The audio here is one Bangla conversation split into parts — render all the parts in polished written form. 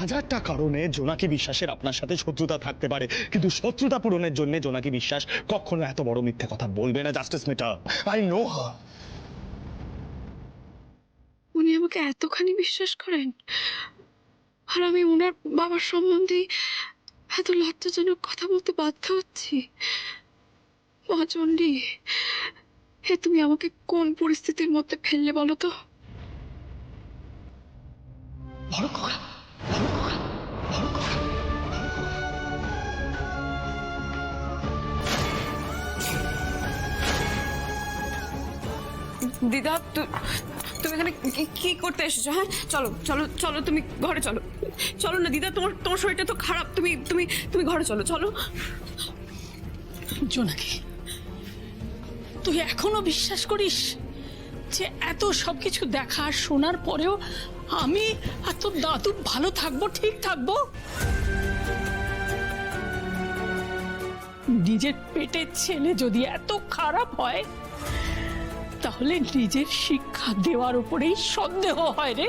হাজারটা কারণে জোনাকি বিশ্বাসের আপনার সাথে শত্রুতা থাকতে পারে, কিন্তু শত্রুতা পূরণের জন্য জোনাকি বিশ্বাস কখনো এত বড় মিথ্যে কথা বলবে না। Justice matter, I know her. উনি আমাকে এতখানি বিশ্বাস করেন, আর আমি ওনার বাবার সম্বন্ধে এত লজ্জাজনক কথা বলতে বাধ্য হচ্ছি। মা চণ্ডী, তুমি আমাকে কোন পরিস্থিতির মধ্যে ফেললে বলো তো? বড় খোকা, বড় খোকা, বড় খোকা। দিদা, তুমি এখানে কি করতে এসেছো? হ্যাঁ, চলো চলো চলো, তুমি ঘরে চলো। চলো না দিদা, তোমার তোমার শরীরটা তো খারাপ, তুমি তুমি তুমি ঘরে চলো, চলো। জোনাকি, তুই এখনো বিশ্বাস করিস যে এত সবকিছু দেখা শোনার পরেও আমি আর তোর দাদু ভালো থাকবো, ঠিক থাকবো? নিজের পেটের ছেলে যদি এত খারাপ হয়, তাহলে নিজের শিক্ষা দেওয়ার উপরেই সন্দেহ হয় রে।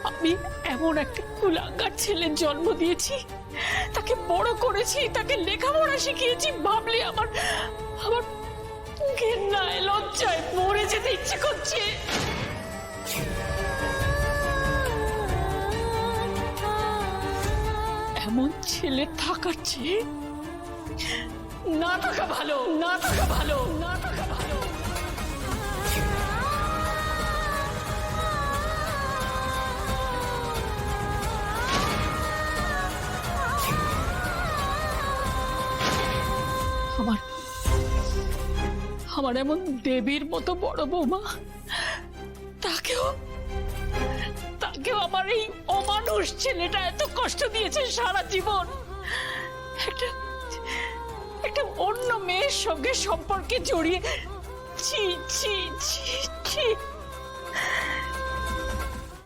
আমি এমন একটা কুলাঙ্গার ছেলের জন্ম দিয়েছি, তাকে বড় করেছি, তাকে লেখাপড়া শিখিয়েছি, ভাবলে আমার আমার ঘৃণায় লজ্জায় মরে যেতে ইচ্ছে করছে। এমন ছেলে থাকার চেয়ে না থাকা ভালো, না থাকা ভালো, না থাকা ভালো। আমার আমার এমন দেবীর মতো বড় বৌমা, তাকেও তাকেও আমার এই অমানুষ ছেলেটা এত কষ্ট দিয়েছে সারা জীবন। একটা একটা অন্য মেয়ের সঙ্গে সম্পর্কে জড়িয়ে ছি ছি ছি ছি।